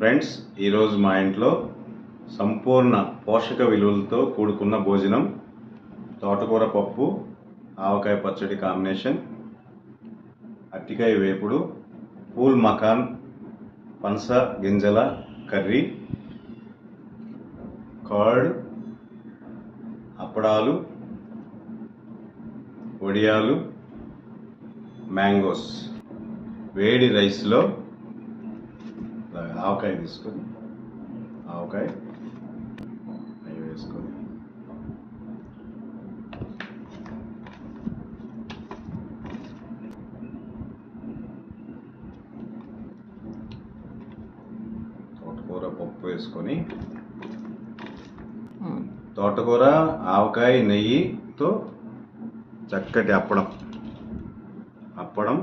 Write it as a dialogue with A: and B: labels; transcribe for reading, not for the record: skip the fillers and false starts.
A: Friends, ఈరోజు మా ఇంట్లో సంపూర్ణ పోషక విలువలతో కూడుకున్న భోజనం. తోటకూర పప్పు, ఆవకాయ పచ్చడి కాంబినేషన్, అట్టికాయ వేపుడు, పూల్ మకాన్ పనస గింజల కర్రీ, కర్డ్, అప్పడాలు, వడియాలు, మ్యాంగోస్. వేడి రైస్లో ఆవకాయ తీసుకొని ఆవకాయ అవి వేసుకొని తోటకూర పప్పు వేసుకొని తోటకూర ఆవకాయ నెయ్యితో చక్కటి అప్పడం